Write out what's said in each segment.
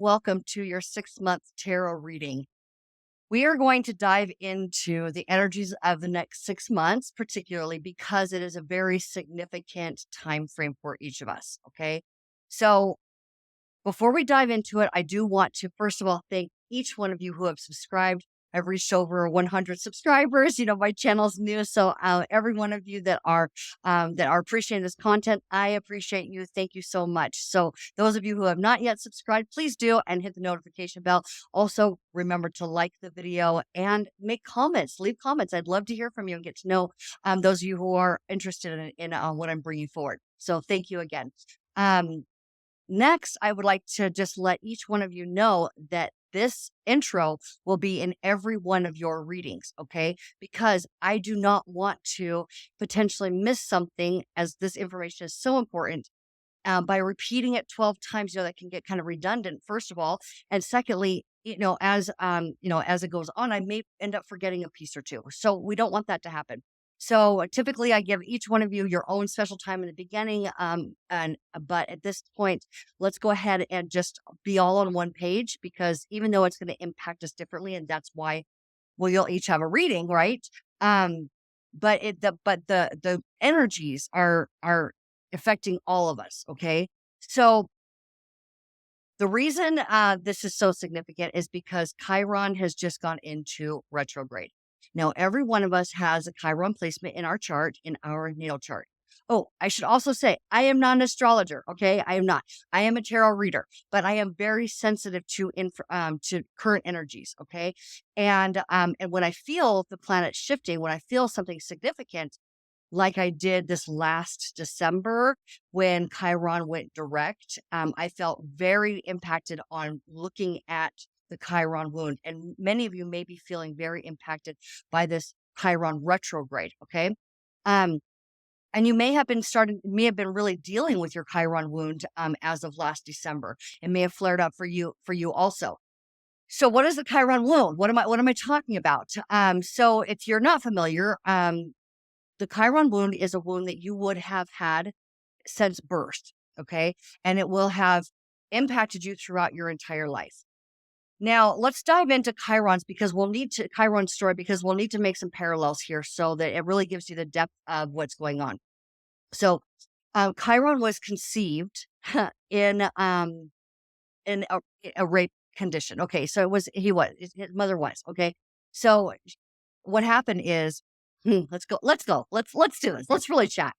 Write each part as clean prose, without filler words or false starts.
welcome to your 6-month tarot reading. We are going to dive into the energies of the next 6 months, particularly because it is a very significant time frame for each of us. Okay. So before we dive into it, I do want to, first of all, thank each one of you who have subscribed. I've reached over 100 subscribers. My channel's new, so every one of you that are appreciating this content, I appreciate you. Thank you so much. So, those of you who have not yet subscribed, please do and hit the notification bell. Also, remember to like the video and make comments. Leave comments. I'd love to hear from you and get to know those of you who are interested in what I'm bringing forward. So, thank you again. Um, Next, I would like to just let each one of you know that this intro will be in every one of your readings, okay? Because I do not want to potentially miss something, as this information is so important. By repeating it 12 times, that can get kind of redundant, first of all. And secondly, as it goes on, I may end up forgetting a piece or two. So we don't want that to happen. So typically I give each one of you your own special time in the beginning. But at this point, let's go ahead and just be all on one page, because even though it's going to impact us differently, and that's why you'll each have a reading, right? But the energies are affecting all of us. Okay. So the reason this is so significant is because Chiron has just gone into retrograde. Now, every one of us has a Chiron placement in our chart, in our natal chart. Oh, I should also say, I am not an astrologer. Okay. I am not. I am a tarot reader, but I am very sensitive to current energies. Okay. And when I feel the planet shifting, when I feel something significant, like I did this last December when Chiron went direct, I felt very impacted on looking at the Chiron wound. And many of you may be feeling very impacted by this Chiron retrograde. Okay. Um, and you may have been really dealing with your Chiron wound as of last December. It may have flared up for you also. So what is the Chiron wound? What am I talking about? So if you're not familiar, the Chiron wound is a wound that you would have had since birth, okay? And it will have impacted you throughout your entire life. Now, let's dive into Chiron's story, because we'll need to make some parallels here so that it really gives you the depth of what's going on. So, Chiron was conceived in in a rape condition. Okay, so his mother was, okay? So what happened is, let's do this. Let's really chat.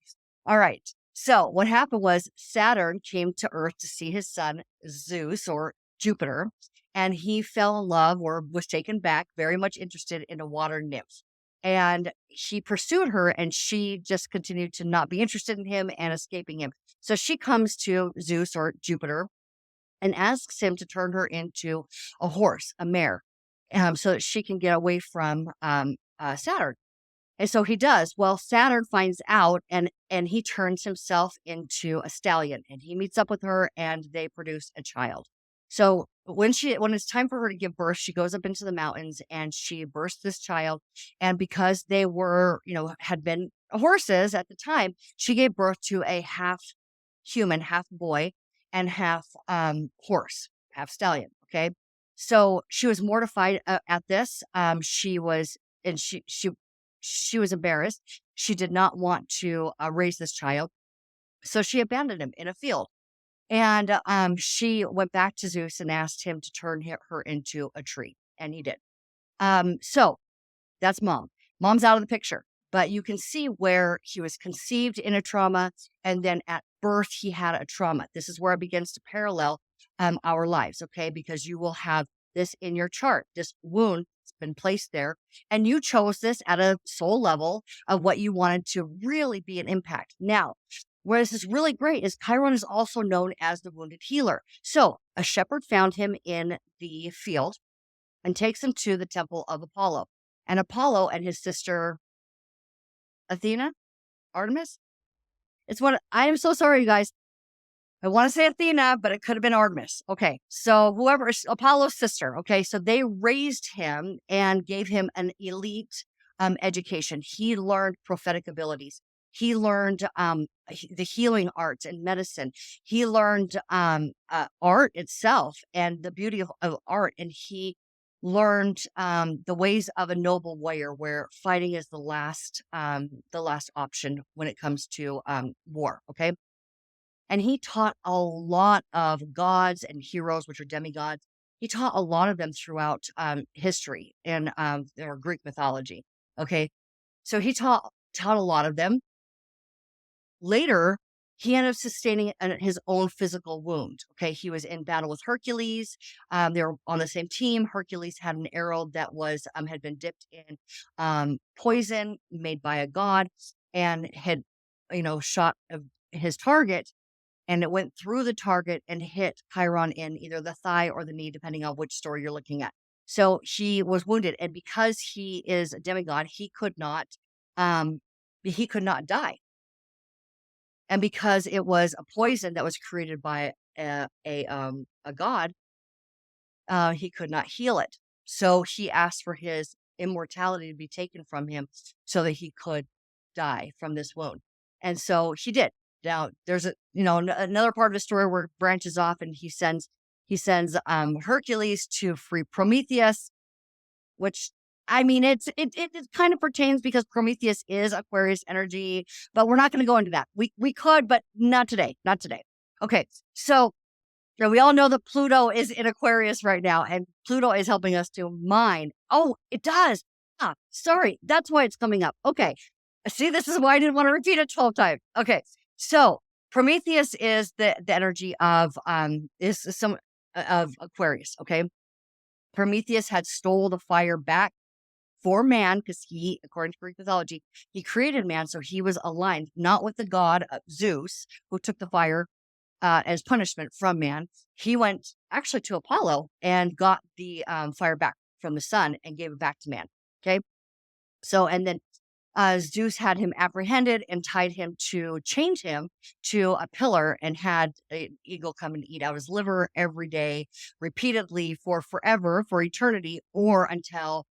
All right. So what happened was Saturn came to Earth to see his son Zeus, or Jupiter, and he fell in love, or was taken back, very much interested in a water nymph. And he pursued her, and she just continued to not be interested in him and escaping him. So she comes to Zeus, or Jupiter, and asks him to turn her into a horse, a mare, so that she can get away from Saturn. And so he does. Well, Saturn finds out, and he turns himself into a stallion, and he meets up with her, and they produce a child. So when it's time for her to give birth, she goes up into the mountains and she births this child. And because they were, had been horses at the time, she gave birth to a half human, half boy, and half horse, half stallion. Okay. So she was mortified at this. She was embarrassed. She did not want to raise this child. So she abandoned him in a field. And she went back to Zeus and asked him to turn her into a tree. And he did. So that's mom. Mom's out of the picture. But you can see where he was conceived in a trauma, and then at birth, he had a trauma. This is where it begins to parallel our lives, okay? Because you will have this in your chart. This wound has been placed there, and you chose this at a soul level of what you wanted to really be an impact. Now, where this is really great is Chiron is also known as the wounded healer. So a shepherd found him in the field and takes him to the temple of Apollo. And Apollo and his sister Athena, Artemis. I am so sorry, you guys. I want to say Athena, but it could have been Artemis. Okay. So whoever is Apollo's sister. Okay. So they raised him and gave him an elite education. He learned prophetic abilities. He learned the healing arts and medicine. He learned art itself and the beauty of art. And he learned the ways of a noble warrior, where fighting is the last option when it comes to war. Okay. And he taught a lot of gods and heroes, which are demigods. He taught a lot of them throughout history and or Greek mythology. Okay. So he taught a lot of them. Later, he ended up sustaining his own physichical wound. Okay, he was in battle with Hercules. They were on the same team. Hercules had an arrow that was had been dipped in poison made by a god, and had shot his target, and it went through the target and hit Chiron in either the thigh or the knee, depending on which story you're looking at. So he was wounded, and because he is a demigod, um, he could not die, and because it was a poison that was created by a god, he could not heal it. So he asked for his immortality to be taken from him so that he could die from this wound. And so he did. Now there's another part of the story where it branches off, and he sends Hercules to free Prometheus, which, I mean, it kind of pertains because Prometheus is Aquarius energy, but we're not going to go into that. We could, but not today. Not today. Okay, so we all know that Pluto is in Aquarius right now, and Pluto is helping us to mine. Oh, it does. Ah, sorry, that's why it's coming up. Okay, see, this is why I didn't want to repeat it 12 times. Okay, so Prometheus is the energy of is some of Aquarius. Okay, Prometheus had stole the fire back for man, because he, according to Greek mythology, he created man, so he was aligned not with the god Zeus, who took the fire as punishment from man. He went actually to Apollo and got the fire back from the sun and gave it back to man. Okay, so and then Zeus had him apprehended and chained him to a pillar, and had an eagle come and eat out his liver every day, repeatedly, for forever, for eternity, or until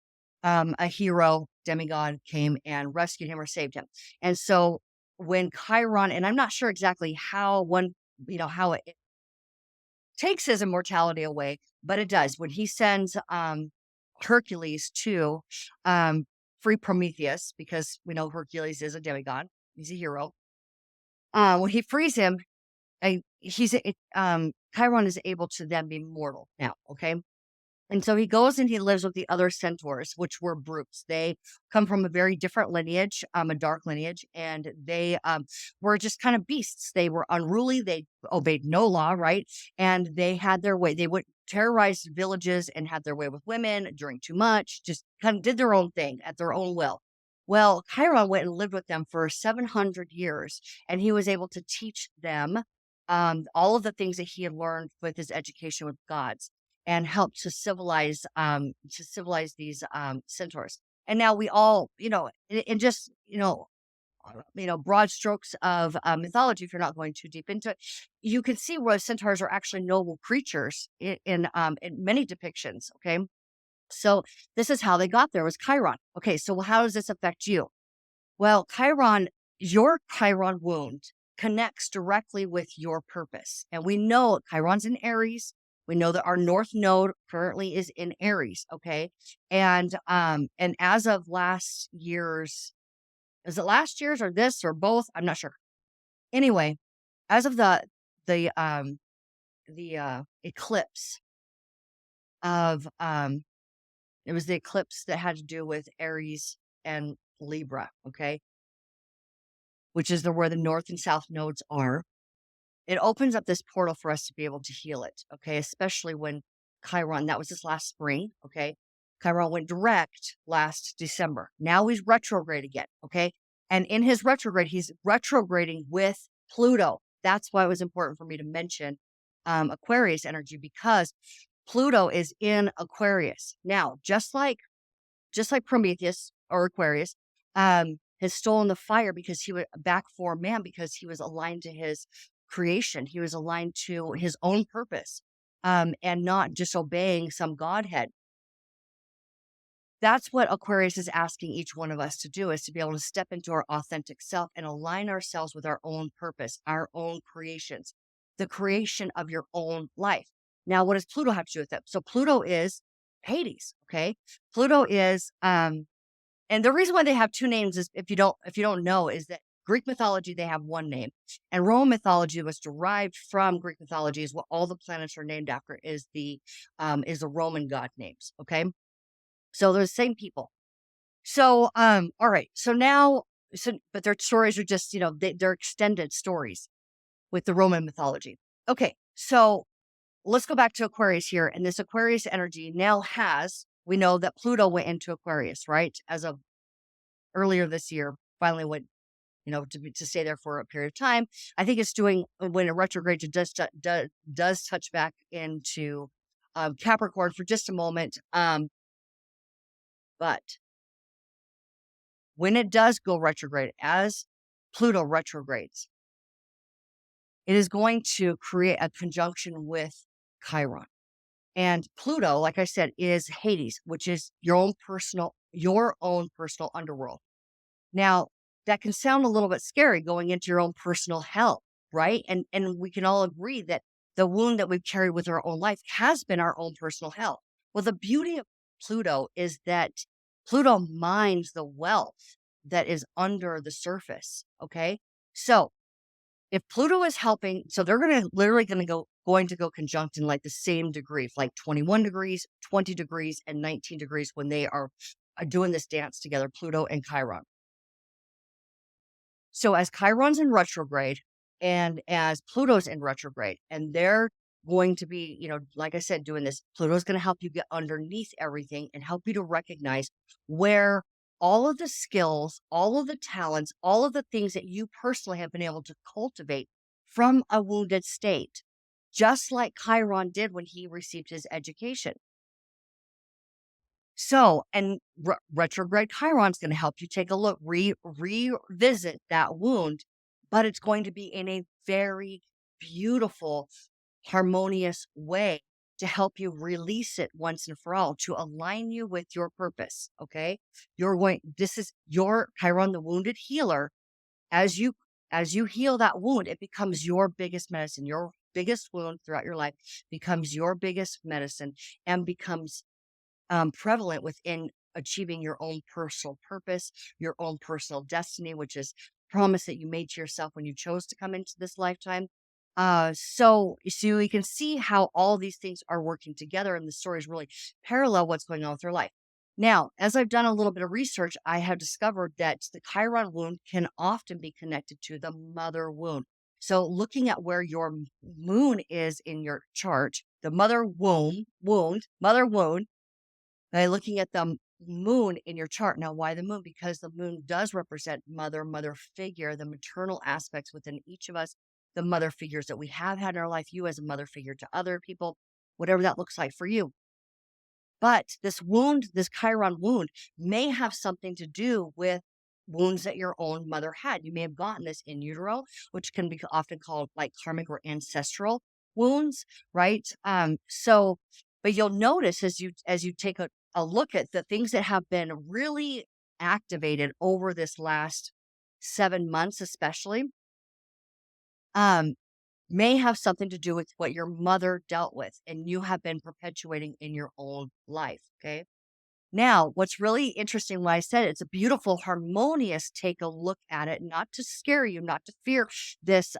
a hero demigod came and rescued him or saved him. And so when Chiron, and I'm not sure exactly how it takes his immortality away, but it does. When he sends Hercules to free Prometheus, because we know Hercules is a demigod, he's a hero. When he frees him, Chiron is able to then be mortal now. Okay, and so he goes and he lives with the other centaurs, which were brutes. They come from a very different lineage, a dark lineage, and they were just kind of beasts. They were unruly. They obeyed no law, right? And they had their way. They would terrorize villages and had their way with women, drank too much, just kind of did their own thing at their own will. Well, Chiron went and lived with them for 700 years, and he was able to teach them all of the things that he had learned with his education with gods, and help to civilize these centaurs. And now we all, in just broad strokes of mythology, if you're not going too deep into it, you can see where centaurs are actually noble creatures in many depictions. Okay, so this is how they got there, was Chiron. Okay, so how does this affect you? Well, your Chiron wound connects directly with your purpose. And we know Chiron's in Aries. We know that our North Node currently is in Aries. Okay. And as of last year's, is it last year's or this or both? I'm not sure. Anyway, as of the eclipse of it was the eclipse that had to do with Aries and Libra. Okay, which is where the north and south nodes are. It opens up this portal for us to be able to heal it. Okay, especially when Chiron, that was this last spring. Okay, Chiron went direct last December. Now he's retrograde again. Okay, and in his retrograde, he's retrograding with Pluto. That's why it was important for me to mention Aquarius energy, because Pluto is in Aquarius now, just like Prometheus or Aquarius, has stolen the fire because he was back for man, because he was aligned to his creation. He was aligned to his own purpose, and not disobeying some godhead. That's what Aquarius is asking each one of us to do, is to be able to step into our authentic self and align ourselves with our own purpose, our own creations, the creation of your own life. Now, what does Pluto have to do with it? So Pluto is Hades. Okay. Pluto is, and the reason why they have two names is, if you don't know, is that Greek mythology, they have one name, and Roman mythology was derived from Greek mythology, is what all the planets are named after, is the Roman god names. Okay. So they're the same people. So, all right. So now, but their stories are just, they're extended stories with the Roman mythology. Okay. So let's go back to Aquarius here. And this Aquarius energy now we know that Pluto went into Aquarius, right? As of earlier this year, finally went, to stay there for a period of time. I think it's doing, when a retrograde, it does touch back into Capricorn for just a moment. But when it does go retrograde, as Pluto retrogrades, it is going to create a conjunction with Chiron. And Pluto, like I said, is Hades, which is your own personal underworld. Now, that can sound a little bit scary, going into your own personal hell, right? And we can all agree that the wound that we've carried with our own life has been our own personal hell. Well, the beauty of Pluto is that Pluto mines the wealth that is under the surface. Okay. So if Pluto is helping, so they're going to go conjunct in like the same degree, like 21 degrees, 20 degrees, and 19 degrees, when they are doing this dance together, Pluto and Chiron. So as Chiron's in retrograde and as Pluto's in retrograde, and they're going to be, like I said, doing this, Pluto's going to help you get underneath everything and help you to recognize where all of the skills, all of the talents, all of the things that you personally have been able to cultivate from a wounded state, just like Chiron did when he received his education. So, and retrograde Chiron's going to help you take a look, revisit that wound, but it's going to be in a very beautiful, harmonious way to help you release it once and for all, to align you with your purpose. Okay. This is your Chiron, the wounded healer. As you, as you heal that wound, it becomes your biggest medicine. Your biggest wound throughout your life becomes your biggest medicine, and becomes prevalent within achieving your own personal purpose, your own personal destiny, which is promise that you made to yourself when you chose to come into this lifetime. So you can see how all these things are working together, and the stories really parallel what's going on with your life. Now, as I've done a little bit of research, I have discovered that the Chiron wound can often be connected to the mother wound. So, looking at where your moon is in your chart, the mother wound, by looking at the moon in your chart. Now, why the moon? Because the moon does represent mother figure, the maternal aspects within each of us, the mother figures that we have had in our life, you as a mother figure to other people, whatever that looks like for you. But this wound, this Chiron wound, may have something to do with wounds that your own mother had. You may have gotten this in utero, which can be often called like karmic or ancestral wounds, right? But you'll notice as you take a look at the things that have been really activated over this last 7 months, especially, um, may have something to do with what your mother dealt with and you have been perpetuating in your own life. Okay. Now, what's really interesting, when I said it's a beautiful, harmonious, take a look at it, not to scare you, not to fear this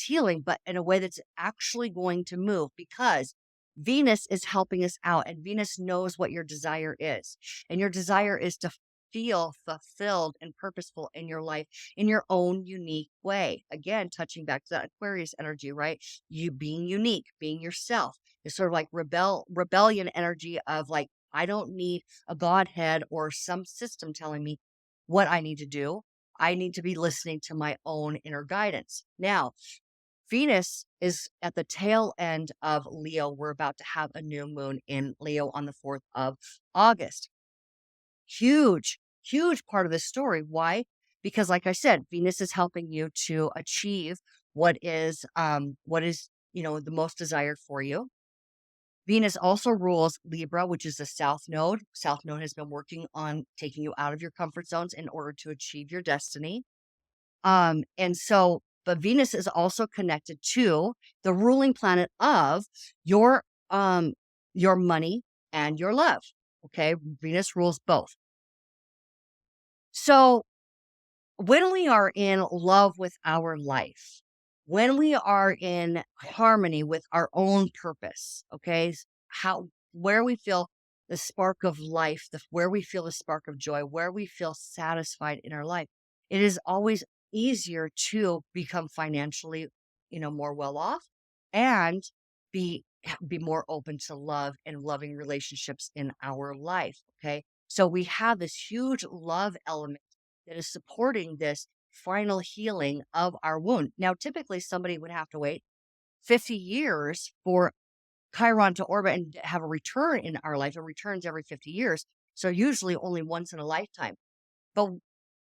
healing, but in a way that's actually going to move, because Venus is helping us out, and Venus knows what your desire is. And your desire is to feel fulfilled and purposeful in your life in your own unique way. Again, touching back to that Aquarius energy, right? You being unique, being yourself. It's sort of like rebellion energy of like, I don't need a godhead or some system telling me what I need to do. I need to be listening to my own inner guidance. Now, Venus is at the tail end of Leo. We're about to have a new moon in Leo on the 4th of August. Huge, huge part of this story. Why? Because like I said, Venus is helping you to achieve what is the most desired for you. Venus also rules Libra, which is the South Node. South Node has been working on taking you out of your comfort zones in order to achieve your destiny. And so, but Venus is also connected to the ruling planet of your um your money and your love. Okay, Venus rules both. So when we are in love with our life, when we are in harmony with our own purpose, okay, how where we feel the spark of life, where we feel the spark of joy, where we feel satisfied in our life, it is always easier to become financially, more well off and be be more open to love and loving relationships in our life. Okay. So we have this huge love element that is supporting this final healing of our wound. Now, typically, somebody would have to wait 50 years for Chiron to orbit and have a return in our life. It returns every 50 years. So, usually only once in a lifetime. But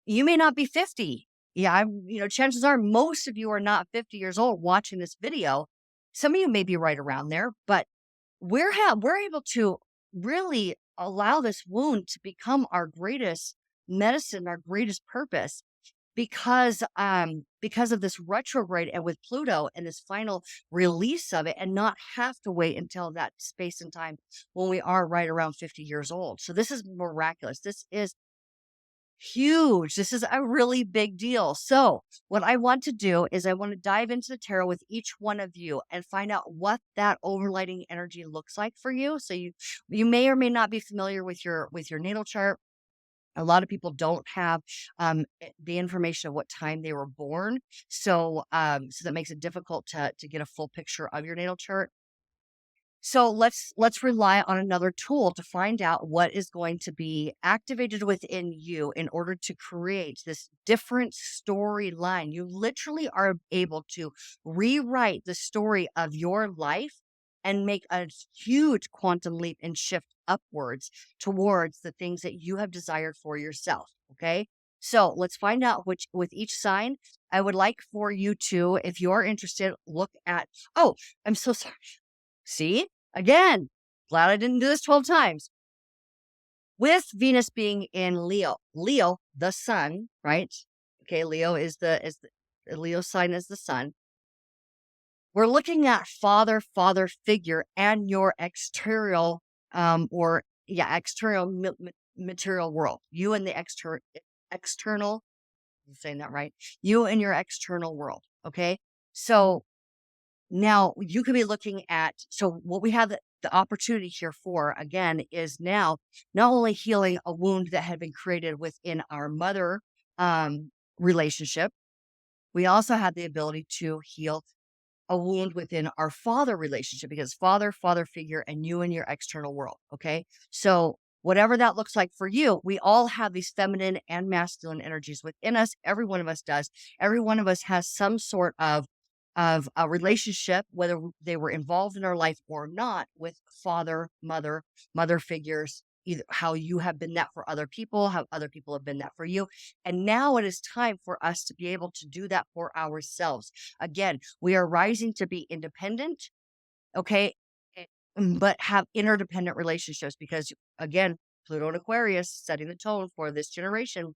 you may not be 50. Yeah, chances are most of you are not 50 years old watching this video. Some of you may be right around there, but we're able to really allow this wound to become our greatest medicine, our greatest purpose because of this retrograde and with Pluto and this final release of it, and not have to wait until that space and time when we are right around 50 years old. So this is miraculous. This is huge. This is a really big deal. So, what I want to do is I want to dive into the tarot with each one of you and find out what that overlighting energy looks like for you. So you may or may not be familiar with your natal chart. A lot of people don't have the information of what time they were born, so that makes it difficult to get a full picture of your natal chart. So let's rely on another tool to find out what is going to be activated within you in order to create this different storyline. You literally are able to rewrite the story of your life and make a huge quantum leap and shift upwards towards the things that you have desired for yourself. Okay. So let's find out which with each sign. I would like for you to, if you're interested, look at, oh, I'm so sorry. See? Again, glad I didn't do this 12 times. With Venus being in Leo, Leo, the sun, right? Okay, Leo the Leo sign is the sun. We're looking at father figure and your external external material world. You and the external, I'm saying that right? You and your external world, okay? So now you could be looking at, so what we have the opportunity here for, again, is now not only healing a wound that had been created within our mother relationship, we also have the ability to heal a wound within our father relationship, because father figure, and you in your external world. Okay. So whatever that looks like for you, we all have these feminine and masculine energies within us. Every one of us does. Every one of us has some sort of a relationship, whether they were involved in our life or not, with father, mother figures, either how you have been that for other people, how other people have been that for you. And now it is time for us to be able to do that for ourselves. Again, we are rising to be independent, okay, but have interdependent relationships because, again, Pluto and Aquarius setting the tone for this generation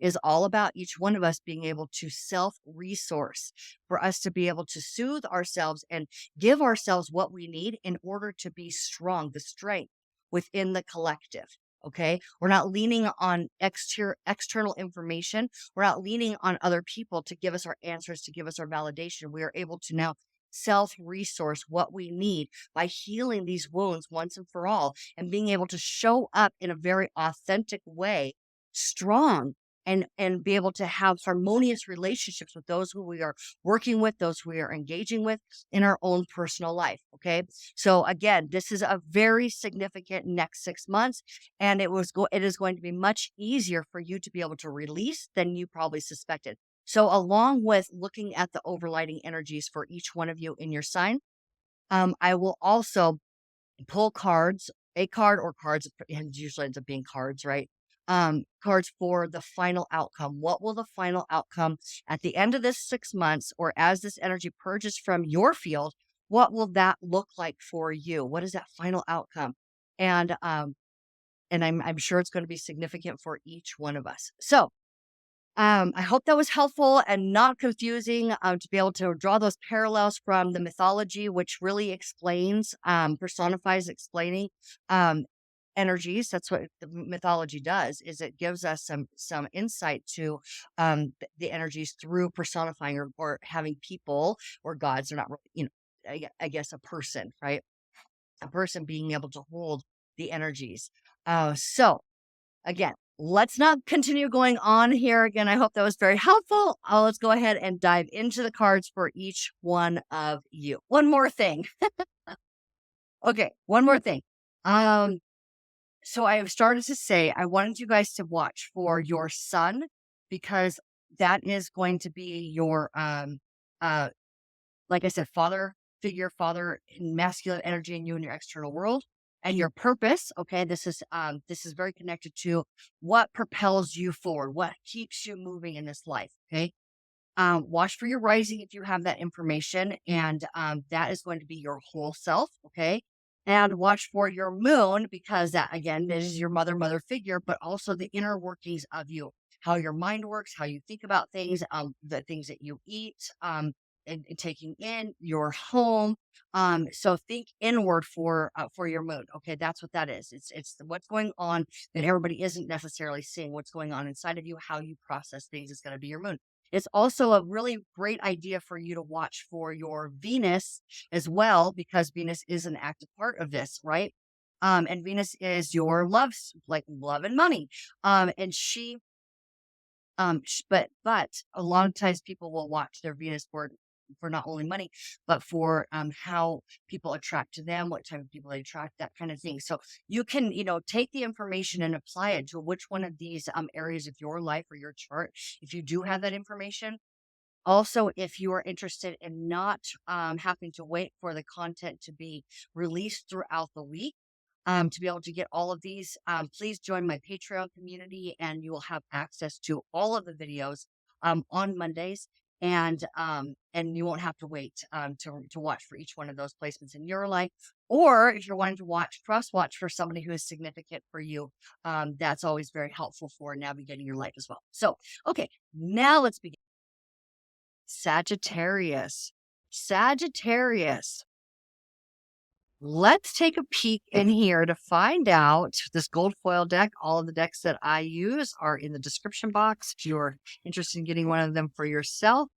is all about each one of us being able to self resource, for us to be able to soothe ourselves and give ourselves what we need in order to be strong, the strength within the collective. Okay. We're not leaning on external information. We're not leaning on other people to give us our answers, to give us our validation. We are able to now self resource what we need by healing these wounds once and for all, and being able to show up in a very authentic way, strong, and be able to have harmonious relationships with those who we are working with, those who we are engaging with in our own personal life. Okay. So again, this is a very significant next 6 months, and it is going to be much easier for you to be able to release than you probably suspected. So along with looking at the overlighting energies for each one of you in your sign, I will also pull cards, a card or cards, and usually ends up being cards, right? Cards for the final outcome. What will the final outcome at the end of this 6 months, or as this energy purges from your field, what will that look like for you? What is that final outcome? And I'm sure it's going to be significant for each one of us. So I hope that was helpful and not confusing, to be able to draw those parallels from the mythology, which really explains, personifies explaining, um, energies. That's what the mythology does, is it gives us some insight to, the energies through personifying or having people or gods. Are not really, I guess a person, right? A person being able to hold the energies. So again, let's not continue going on here. Again, I hope that was very helpful. Let's go ahead and dive into the cards for each one of you. One more thing. Okay, one more thing. Um, so I have started to say I wanted you guys to watch for your sun, because that is going to be your uh like I said, father figure, father in masculine energy in you and your external world and your purpose. Okay. This is very connected to what propels you forward, what keeps you moving in this life. Okay. Watch for your rising if you have that information, and that is going to be your whole self. Okay. And watch for your moon, because that again is your mother figure, but also the inner workings of you, how your mind works, how you think about things, the things that you eat, and taking in your home. So think inward for your moon. Okay, that's what that is. It's what's going on that everybody isn't necessarily seeing. What's going on inside of you, how you process things is going to be your moon. It's also a really great idea for you to watch for your Venus as well, because Venus is an active part of this, right? And Venus is your like love and money. And she, but a lot of times people will watch their Venus for not only money, but for how people attract to them, what type of people they attract, that kind of thing. So you can, take the information and apply it to which one of these areas of your life or your chart, if you do have that information. Also, if you are interested in not having to wait for the content to be released throughout the week, to be able to get all of these, please join my Patreon community, and you will have access to all of the videos on Mondays. And you won't have to wait to watch for each one of those placements in your life. Or if you're wanting to cross watch for somebody who is significant for you, that's always very helpful for navigating your life as well. So, okay, now let's begin. Sagittarius. Sagittarius. Let's take a peek in here to find out this gold foil deck. All of the decks that I use are in the description box if you're interested in getting one of them for yourself.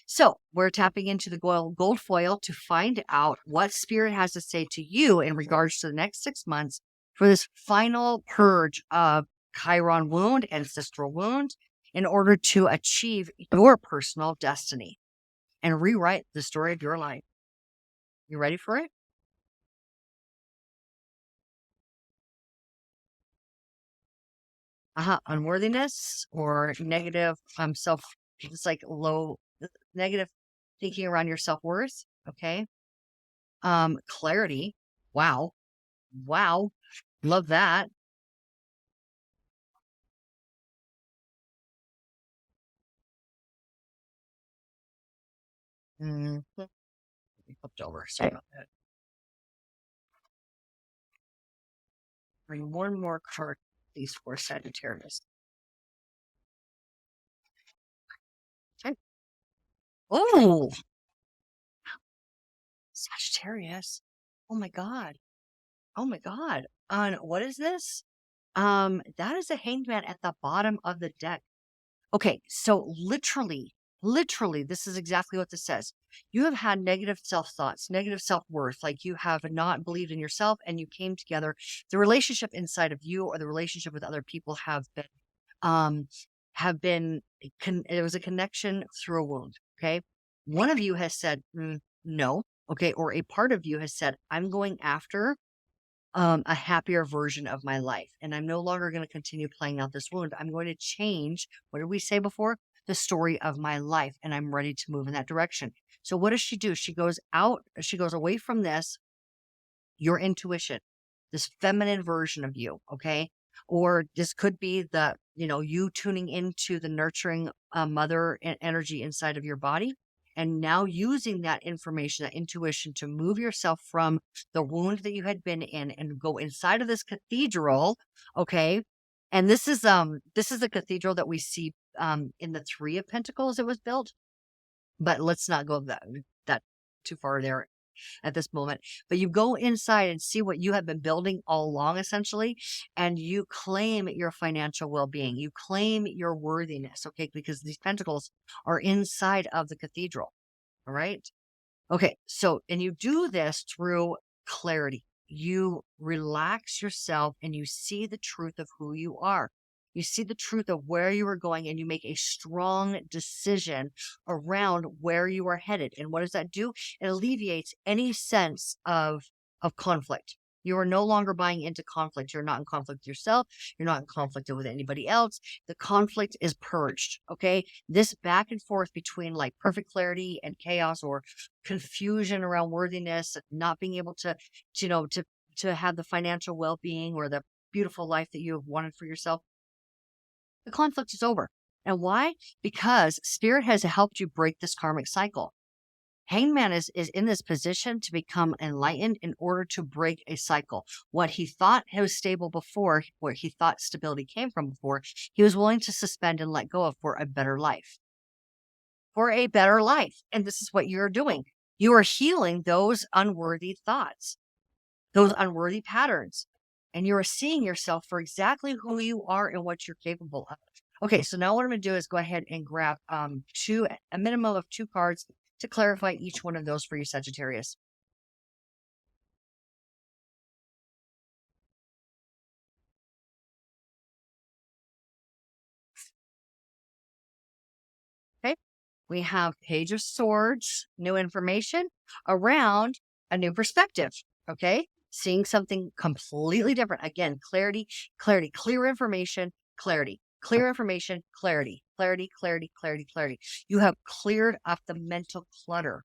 So we're tapping into the gold foil to find out what spirit has to say to you in regards to the next 6 months for this final purge of Chiron wound, ancestral wound, in order to achieve your personal destiny and rewrite the story of your life. You ready for it? Unworthiness or negative self, it's like low negative thinking around your self-worth. Okay. Clarity. Wow. Wow. Love that. Mm, flipped over. Sorry about that. Bring one more card, please, for Sagittarius. Okay. Oh, Sagittarius. Oh my God. Oh my God. What is this? That is a hanged man at the bottom of the deck. Okay, so literally, this is exactly what this says. You have had negative self thoughts, negative self worth, like you have not believed in yourself, and you came together. The relationship inside of you or the relationship with other people um, it was a connection through a wound. Okay. One of you has said, no. Okay. Or a part of you has said, I'm going after a happier version of my life. And I'm no longer going to continue playing out this wound. I'm going to change. What did we say before? The story of my life. And I'm ready to move in that direction. So what does she do? She goes away from this, your intuition, this feminine version of you. Okay. Or this could be you tuning into the nurturing mother energy inside of your body. and now using that information, that intuition to move yourself from the wound that you had been in and go inside of this cathedral. Okay. And this is the cathedral that we see in the Three of Pentacles. It was built, but let's not go that too far there at this moment. But you go inside and see what you have been building all along, essentially, and you claim your financial well-being. You claim your worthiness, okay? Because these pentacles are inside of the cathedral, all right? Okay, so, and you do this through clarity. You relax yourself and you see the truth of who you are. You see the truth of where you are going, and you make a strong decision around where you are headed. And what does that do? It alleviates any sense of conflict. You are no longer buying into conflict. You're not in conflict with yourself. You're not in conflict with anybody else. The conflict is purged. Okay. This back and forth between like perfect clarity and chaos, or confusion around worthiness, not being able to, to have the financial well-being or the beautiful life that you have wanted for yourself, the conflict is over. And why? Because spirit has helped you break this karmic cycle. Hangman is in this position to become enlightened in order to break a cycle. What he thought was stable before, where he thought stability came from before, he was willing to suspend and let go of for a better life. For a better life. And this is what you're doing. You are healing those unworthy thoughts, those unworthy patterns, and you are seeing yourself for exactly who you are and what you're capable of. Okay, so now what I'm going to do is go ahead and grab a minimum of 2 cards to clarify each one of those for you, Sagittarius. Okay, we have Page of Swords, new information around a new perspective. Okay, seeing something completely different. Again, clarity, clarity, clear information, clarity, clear information, clarity, clarity, clarity, clarity, clarity. You have cleared up the mental clutter.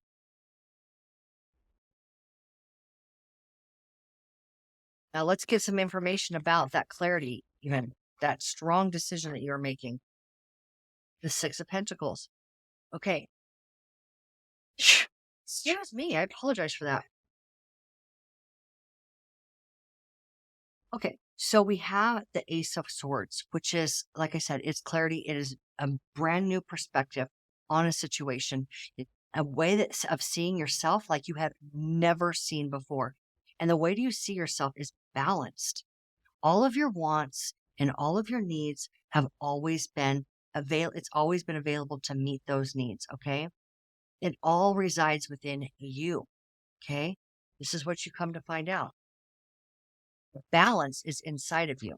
Now let's get some information about that clarity, even that strong decision that you're making. The Six of Pentacles. Okay. Excuse me. I apologize for that. Okay. So we have the Ace of Swords, which is, like I said, it's clarity. It is a brand new perspective on a situation, a way of seeing yourself like you have never seen before. And the way you see yourself is balanced. All of your wants and all of your needs have always been it's always been available to meet those needs. Okay. It all resides within you. Okay. This is what you come to find out. Balance is inside of you.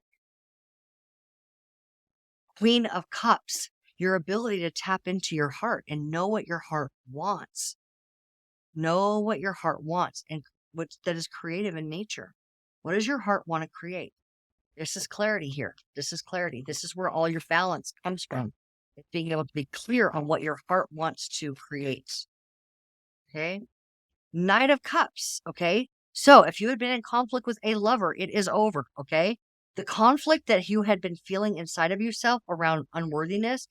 Queen of Cups, your ability to tap into your heart and know what your heart wants. Know what your heart wants and what that is creative in nature. What does your heart want to create? This is clarity here. This is clarity. This is where all your balance comes from. It's being able to be clear on what your heart wants to create. Okay. Knight of Cups. Okay. So if you had been in conflict with a lover, it is over. Okay. The conflict that you had been feeling inside of yourself around unworthiness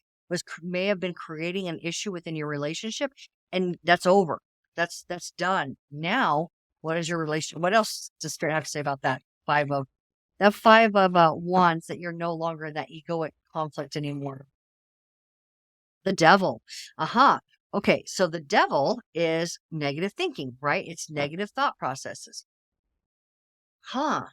may have been creating an issue within your relationship, and that's over. That's done. Now, what is your relation? What else does Spirit have to say about that? Five of wands, that you're no longer in that egoic conflict anymore. The Devil. Aha. Okay, so the Devil is negative thinking, right? It's negative thought processes. Huh.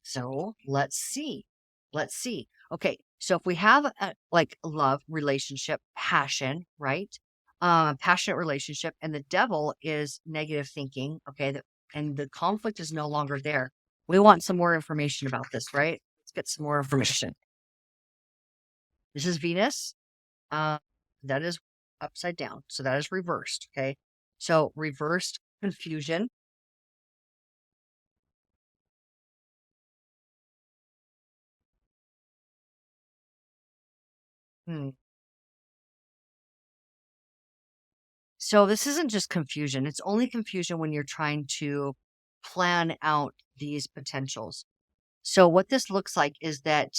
So let's see. Let's see. Okay, so if we have like love, relationship, passion, right? Passionate relationship, and the Devil is negative thinking. Okay, and the conflict is no longer there. We want some more information about this, right? Let's get some more information. This is Venus. That is upside down. So that is reversed. Okay. So reversed confusion. Hmm. So this isn't just confusion. It's only confusion when you're trying to plan out these potentials. So what this looks like is that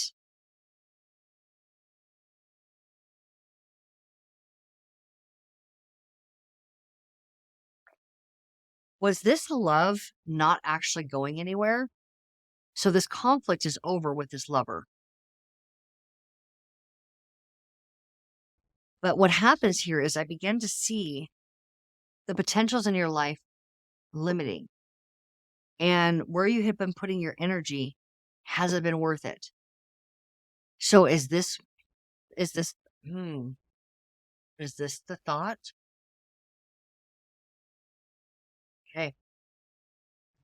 Was this love not actually going anywhere? So this conflict is over with this lover. But what happens here is I begin to see the potentials in your life limiting, and where you have been putting your energy hasn't been worth it. So is this hmm, is this the thought? Okay,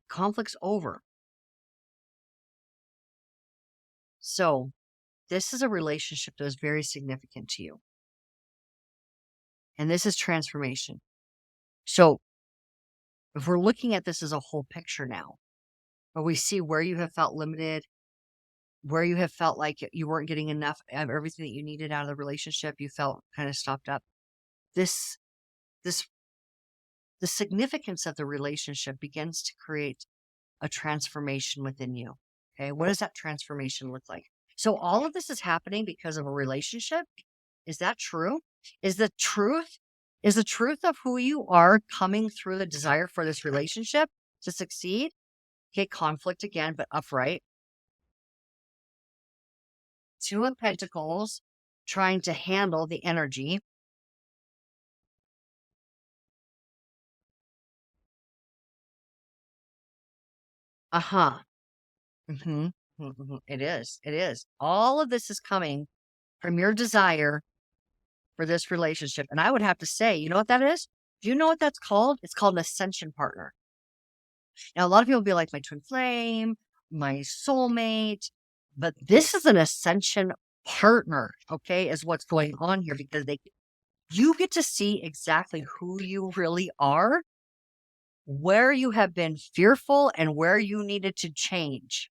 conflict's over. So this is a relationship that was very significant to you. And this is transformation. So if we're looking at this as a whole picture now, where we see where you have felt limited, where you have felt like you weren't getting enough of everything that you needed out of the relationship, you felt kind of stopped up. This, this, the significance of the relationship begins to create a transformation within you. Okay. What does that transformation look like? So all of this is happening because of a relationship. Is that true? Is the truth, is the truth of who you are coming through the desire for this relationship to succeed? Okay. Conflict again, but upright. Two of Pentacles trying to handle the energy. Uh-huh. hmm It is. It is. All of this is coming from your desire for this relationship. And I would have to say, you know what that is? Do you know what that's called? It's called an ascension partner. Now, a lot of people be like my twin flame, my soulmate, but this is an ascension partner, okay, is what's going on here because you get to see exactly who you really are, where you have been fearful and where you needed to change,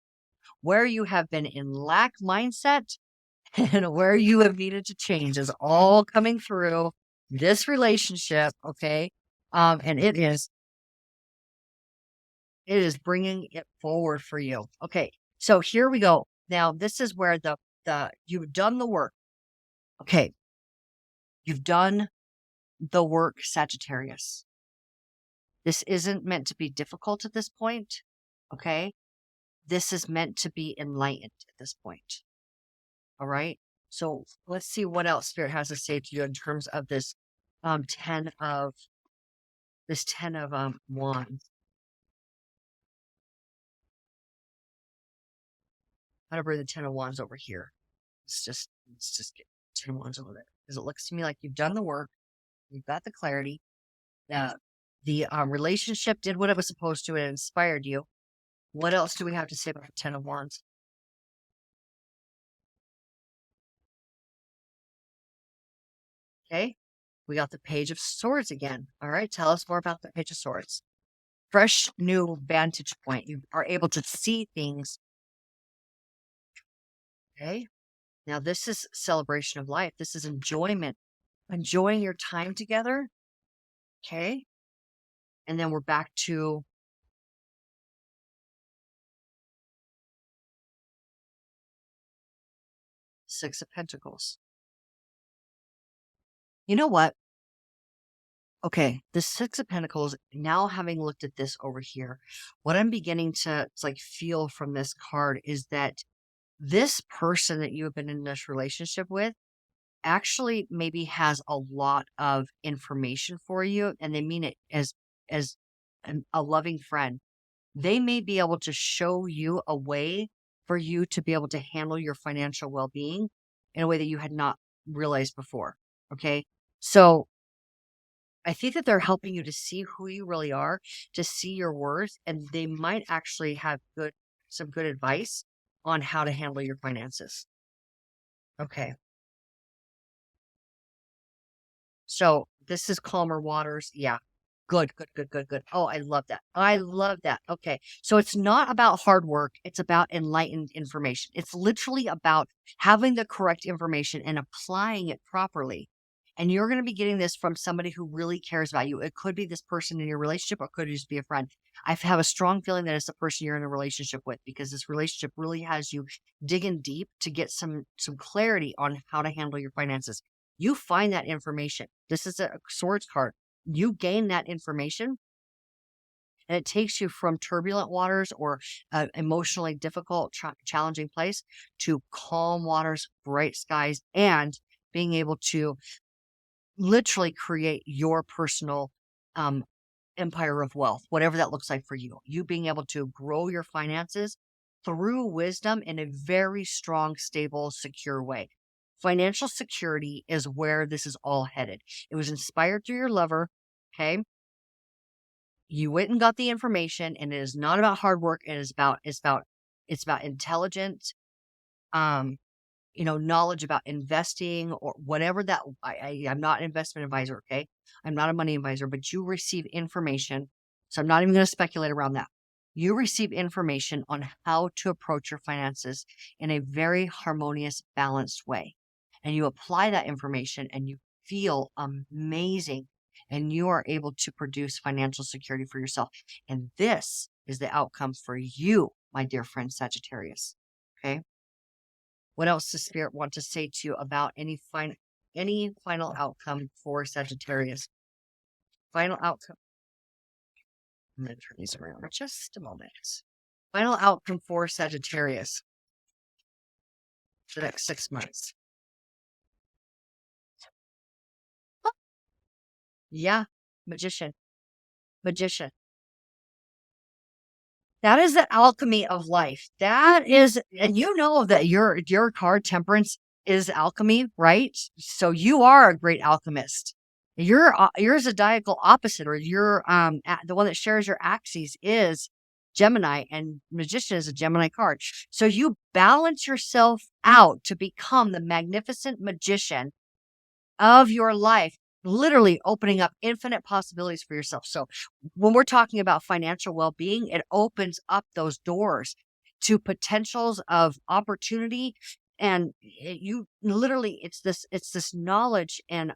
where you have been in lack mindset and where you have needed to change is all coming through this relationship. Okay. And it is bringing it forward for you. Okay. So here we go. Now, this is where you've done the work. Okay. You've done the work, Sagittarius. This isn't meant to be difficult at this point. Okay. This is meant to be enlightened at this point. All right. So let's see what else Spirit has to say to you in terms of this 10 of wands. I'm gonna bring the 10 of wands over here. Let's just get 10 of wands over there. Because it looks to me like you've done the work, you've got the clarity. The relationship did what it was supposed to, it inspired you. What else do we have to say about the 10 of wands? Okay. We got the page of swords again. All right. Tell us more about the page of swords. Fresh new vantage point. You are able to see things. Okay. Now this is celebration of life. This is enjoyment, enjoying your time together. Okay. And then we're back to Six of Pentacles. You know what? Okay, the Six of Pentacles, now having looked at this over here, what I'm beginning to like feel from this card is that this person that you have been in this relationship with actually maybe has a lot of information for you, and they mean it as a loving friend. They may be able to show you a way for you to be able to handle your financial well-being in a way that you had not realized before. Okay. So I think that they're helping you to see who you really are, to see your worth, and they might actually have some good advice on how to handle your finances. Okay. So this is calmer waters. Yeah. Good, good, good, good, good. Oh, I love that. I love that. Okay. So it's not about hard work. It's about enlightened information. It's literally about having the correct information and applying it properly. And you're going to be getting this from somebody who really cares about you. It could be this person in your relationship, or it could just be a friend. I have a strong feeling that it's the person you're in a relationship with, because this relationship really has you digging deep to get some clarity on how to handle your finances. You find that information. This is a swords card. You gain that information And it takes you from turbulent waters or emotionally difficult, challenging place to calm waters, bright skies, and being able to literally create your personal um, empire of wealth, whatever that looks like for you. You being able to grow your finances through wisdom in a very strong, stable, secure way. Financial security is where this is all headed. It was inspired through your lover. Okay. You went and got the information, and it is not about hard work. It's about intelligence, um, knowledge about investing or whatever that I'm not an investment advisor, okay? I'm not a money advisor, but you receive information. So I'm not even going to speculate around that. You receive information on how to approach your finances in a very harmonious, balanced way. And you apply that information and you feel amazing and you are able to produce financial security for yourself. And this is the outcome for you, my dear friend Sagittarius. Okay. What else does Spirit want to say to you about any final outcome for Sagittarius? Final outcome. I'm going to turn these around for just a moment. Final outcome for Sagittarius for the next 6 months. Oh, yeah, Magician. Magician. That is the alchemy of life. That is, and you know that your card Temperance is alchemy, right? So you are a great alchemist. Your zodiacal opposite, or your the one that shares your axes is Gemini, and Magician is a Gemini card. So you balance yourself out to become the magnificent magician of your life, literally opening up infinite possibilities for yourself. So when we're talking about financial well-being, it opens up those doors to potentials of opportunity. And you literally, it's this knowledge and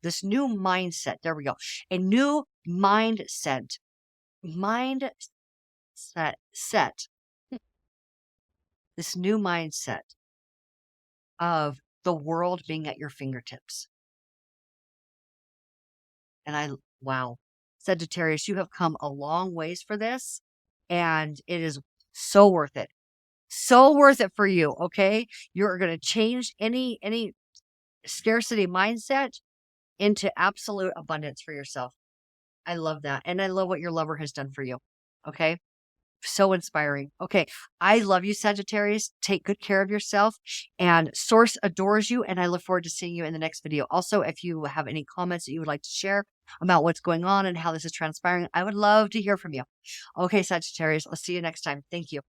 this new mindset. There we go. A new mindset. Mindset set. This new mindset of the world being at your fingertips. And wow, Sagittarius, you have come a long ways for this, and it is so worth it. So worth it for you. Okay. You're going to change any scarcity mindset into absolute abundance for yourself. I love that. And I love what your lover has done for you. Okay. So inspiring. Okay. I love you, Sagittarius. Take good care of yourself, and Source adores you. And I look forward to seeing you in the next video. Also, if you have any comments that you would like to share about what's going on and how this is transpiring, I would love to hear from you. Okay, Sagittarius, I'll see you next time. Thank you.